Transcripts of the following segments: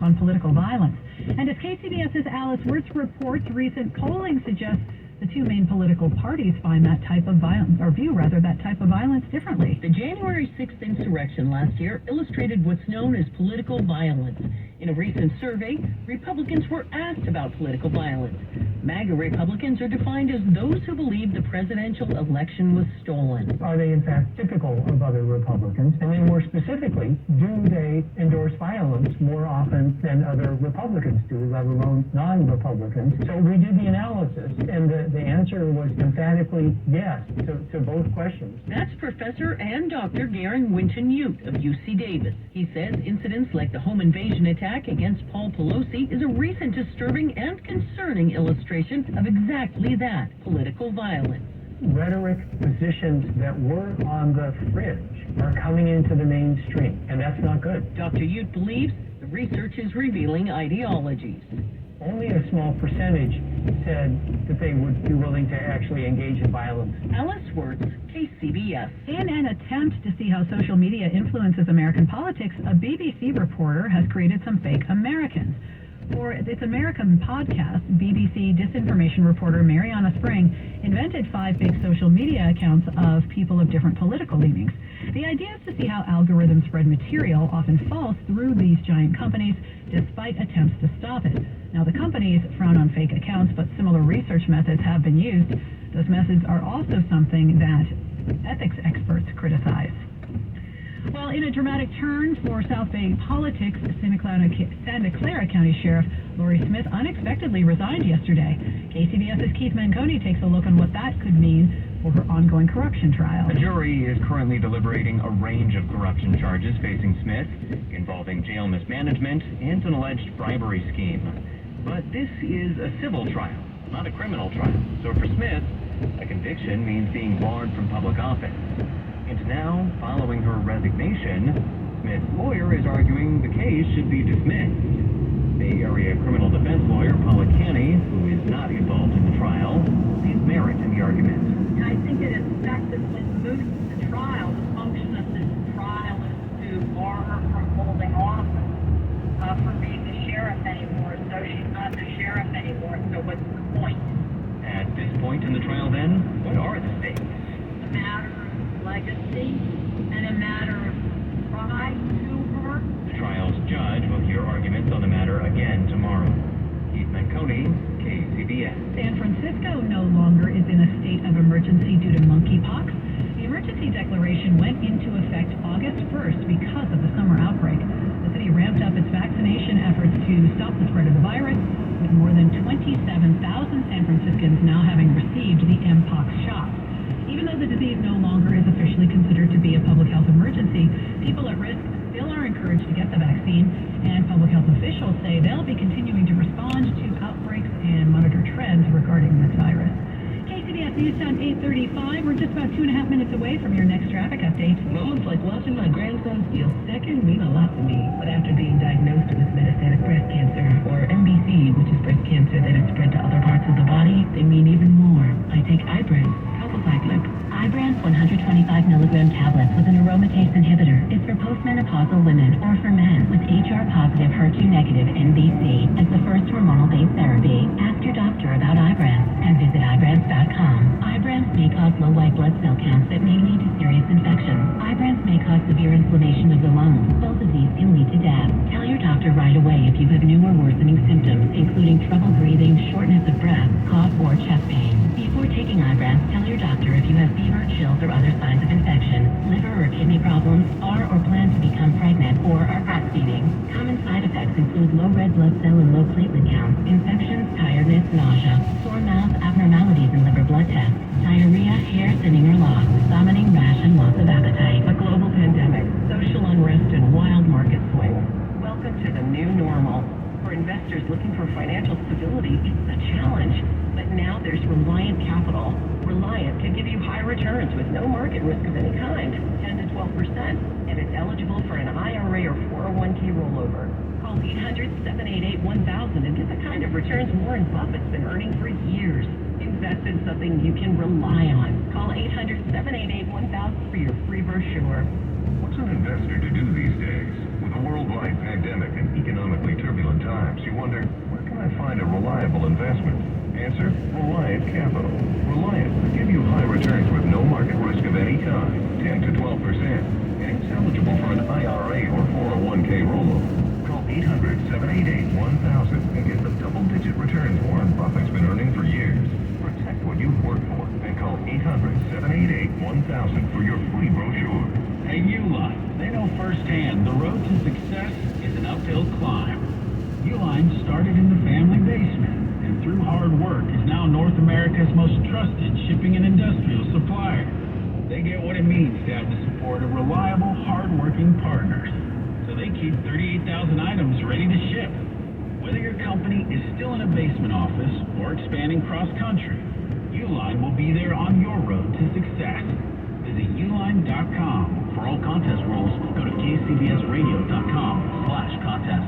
on political violence. And as KCBS's Alice Wirtz reports, recent polling suggests the two main political parties find that type of violence, or view rather, that type of violence differently. The January 6th insurrection last year illustrated what's known as political violence. In a recent survey, Republicans were asked about political violence. MAGA Republicans are defined as those who believe the presidential election was stolen. Are they in fact typical of other Republicans? And then more specifically, do they endorse violence more often than other Republicans do, let alone non-Republicans? So we did the analysis, and the answer was emphatically yes to both questions. That's Professor and Dr. Garen Winton-Ute of UC Davis. He says incidents like the home invasion attack against Paul Pelosi is a recent disturbing and concerning illustration of exactly that, political violence. Rhetoric positions that were on the fringe are coming into the mainstream, and that's not good. Dr. Ute believes the research is revealing ideologies. Only a small percentage said that they would be willing to actually engage in violence. Alice Wirtz, KCBS. In an attempt to see how social media influences American politics, a BBC reporter has created some fake Americans. For its American podcast, BBC disinformation reporter Mariana Spring invented 5 fake social media accounts of people of different political leanings. The idea is to see how algorithms spread material, often false, through these giant companies, despite attempts to stop it. Now, the companies frown on fake accounts, but similar research methods have been used. Those methods are also something that ethics experts criticize. Well, in a dramatic turn for South Bay politics, Santa Clara County Sheriff Lori Smith unexpectedly resigned yesterday. KCBS's Keith Manconi takes a look on what that could mean for her ongoing corruption trial. A jury is currently deliberating a range of corruption charges facing Smith, involving jail mismanagement and an alleged bribery scheme. But this is a civil trial, not a criminal trial. So for Smith, a conviction means being barred from public office. And now, following her resignation, Smith's lawyer is arguing the case should be dismissed. Bay Area criminal defense lawyer Paula Canny, who is not involved in the trial, sees merit in the argument. I think it effectively moots the trial. The function of this trial is to bar her from holding office, from being the sheriff anymore. So she's not the sheriff anymore. So what's the point? At this point in the trial, then, what are the stakes? A matter of legacy and a matter of pride to her. The trial's judge will hear arguments on the matter again tomorrow. Keith Manconi, KCBS. San Francisco no longer is in a state of emergency due to monkeypox. The emergency declaration went into effect August 1st because of the summer outbreak. The city ramped up its vaccination efforts to stop the spread of the virus, with more than 27,000 San Franciscans now having received the mpox shot. Even though the disease no longer is officially considered to be a public health emergency, people at risk still are encouraged to get the vaccine, and public health officials say they'll be continuing to respond to outbreaks and monitor trends regarding this virus. KCBS News Time 8:35. We're just about 2.5 minutes away from your next traffic update. Moments like watching my grandson steal second mean a lot to me. But after being diagnosed with metastatic breast cancer, or MBC, which is breast cancer that has spread to other parts of the body, they mean even more. I take Ibrance, palbociclib. Ibrance 125 milligram tablets with an aromatase inhibitor is for postmenopausal women or for men with HR-positive, HER2-negative MBC as the first hormonal-based therapy. Ask your doctor about Ibrance and visit Ibrance.com. Ibrance may cause low white blood cell counts that may lead to serious infections. Ibrance may cause severe inflammation of the lungs. Both of these can lead to death. Tell your doctor right away if you have new or worsening symptoms, including trouble breathing, shortness of breath, cough, or chest pain. Before taking Ibrance, tell your doctor if you have fever, chills, or other signs of infection, liver or kidney problems, are or plan to become pregnant, or are breastfeeding. Common side effects include low red blood cell and low platelet counts, infections, tiredness, nausea, sore mouth, abnormalities in liver blood tests, diarrhea, hair thinning or loss, vomiting, rash, and loss of appetite. A global pandemic, social unrest, and wild market swings. Welcome to the new normal. For investors looking for financial stability, it's a challenge. But now there's Reliant Capital. Reliant can give you high returns with no market risk of any kind, 10 to 12%, and it's eligible for an IRA or 401k rollover. Call 800-788-1000 and get the kind of returns Warren Buffett's been earning for years. Invest in something you can rely on. Call 800-788-1000 for your free brochure. What's an investor to do these days? With a worldwide pandemic and economically turbulent times you wonder, where can I find a reliable investment? Answer, Reliant Capital. Reliant will give you high returns with no market risk of any kind, 10 to 12%, and it's eligible for an IRA or 401k rollover. Call 800-788-1000 and get the double-digit returns Warren Buffett's been earning for years. Protect what you've worked for and call 800-788-1000 for your free brochure. Hey, Uline, they know firsthand the road to success is an uphill climb. Uline started in the family basement, and through hard work is now North America's most trusted shipping and industrial supplier. They get what it means to have the support of reliable, hard-working partners. So they keep 38,000 items ready to ship. Whether your company is still in a basement office or expanding cross-country, Uline will be there on your road to success. Visit uline.com. For all contest rules, go to kcbsradio.com/contest.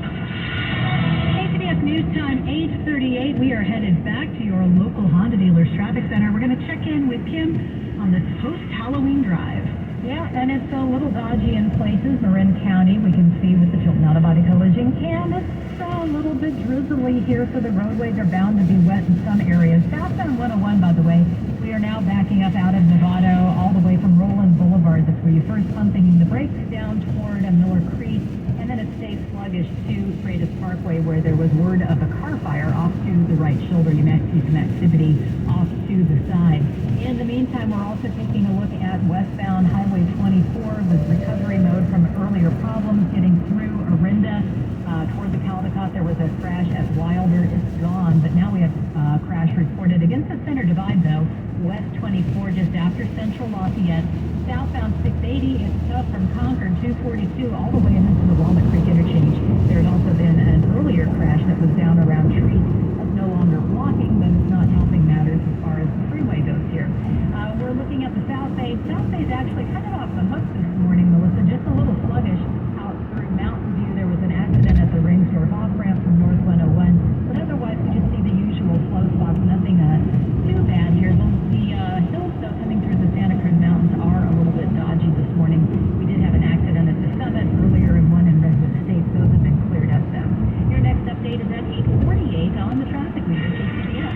KCBS News Time, 8:38. We are headed back to your local Honda dealer's traffic center. We're going to check in with Kim on this post-Halloween drive. Yeah, and it's a little dodgy in places. Marin County, we can see with the Tilton Out-of-Body Collision cam. It's a little bit drizzly here, so the roadways are bound to be wet in some areas. Southbound 101, by the way, we are now backing up out of Novato all the way from Roland Boulevard. That's where you first pumping the brakes down toward Miller Creek, and then it stays sluggish to Freitas Parkway, where there was word of a car fire off to the right shoulder. You might see some activity off to the side. In the meantime, we're also taking a look at westbound Highway 24 with recovery mode from earlier problems getting through Orinda toward the Caldecott. There was a crash at Wilder. It's gone, but now we have a crash reported against the center divide, though. West 24 just after Central Lafayette. Southbound 680, it's tough from Concord 242 all the way into the Walnut Creek interchange. There's also been an earlier crash that was down around Treat. That's no longer blocking, but it's not helping matters as far as the freeway goes here. We're looking at the South Bay. South Bay's actually kind of off the hook this morning, Melissa. Just a little sluggish out through Mountain View. There was an accident at the Ringsdorf off-ramp from North 101. But otherwise, we just see the usual slow spots. Nothing too bad here. The hills, though, coming through the Santa Cruz Mountains are a little bit dodgy this morning. We did have an accident at the summit earlier and one in Redwood Estates. Those have been cleared up, though. Your next update is at 8:48 on the traffic leader, KCBS.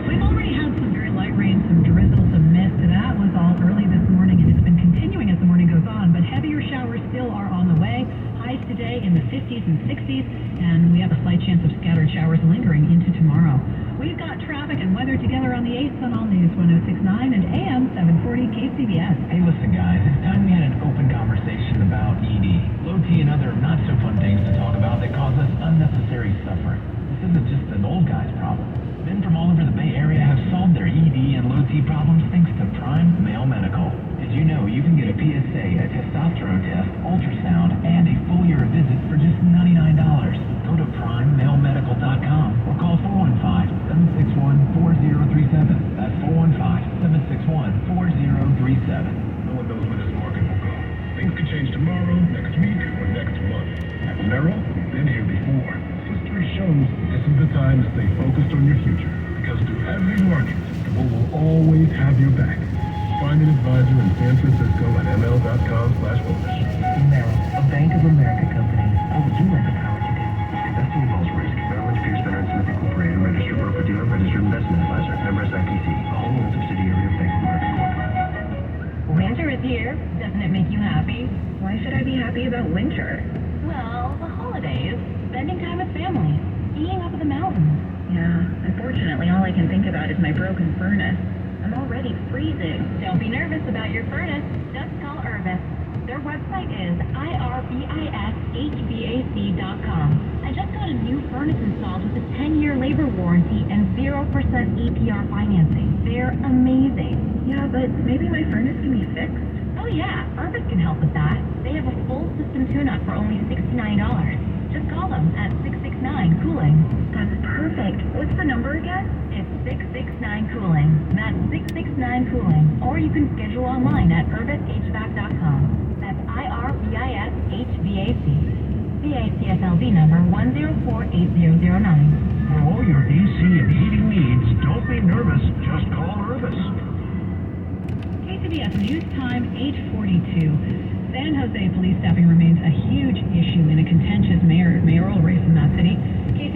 We've already had some very light rain, some drizzle, some mist. That was all early this morning, and it's been continuing as the morning goes on. But heavier showers still are on the way. Highs today in the 50s and 60s, and we have a slight chance of scattered showers lingering into tomorrow. We've got traffic and weather together on the 8th on All News 106.9 and AM 740 KCBS. Hey, listen, guys, it's time we had an open conversation about ED. Low T and other not-so-fun things to talk about that cause us unnecessary suffering. This isn't just an old guy's problem. Men from all over the Bay Area have solved their ED and low T problems thanks to Prime Male Medical. Did you know you can get a PSA, a testosterone test, ultrasound, and a full year visit for just $99? Go to PrimeMaleMedical.com or call 415-761-4037. That's 415-761-4037. No one knows where this market will go. Things could change tomorrow, next week, or next month. At Merrill, we've been here before. History shows this is the time to stay focused on your future, because through every market, will always have your back. Find an advisor in San Francisco at ml.com/bullish. Merrill, a Bank of America company. What would you like the power to do? Investing involves risk. Merrill Lynch, Pierce, Bennett & Smith Incorporated, registered broker-dealer, registered investment advisor, member SIPC, a wholly owned subsidiary of Bank of America Corp. Winter is here. Doesn't it make you happy? Why should I be happy about winter? Well, the holidays, spending time with family, skiing up in the mountains. Yeah, unfortunately, all I can think about is my broken furnace. I'm already freezing. Don't be nervous about your furnace. Just call Urbis. Their website is irbishvac.com. I just got a new furnace installed with a 10-year labor warranty and 0% EPR financing. They're amazing. Yeah, but maybe my furnace can be fixed? Oh yeah, Urbis can help with that. They have a full system tune-up for only $69. Just call them at 669-COOLING. That's perfect. What's the number again? It's 669-COOLING. That's 669-COOLING. Or you can schedule online at urbishvac.com. That's IRBISHVAC. CACSLD number 1048009. For all your AC and heating needs, don't be nervous. Just call Urbis. KCBS News Time, 8:42. San Jose police staffing remains a huge issue in a contentious mayoral race in that city.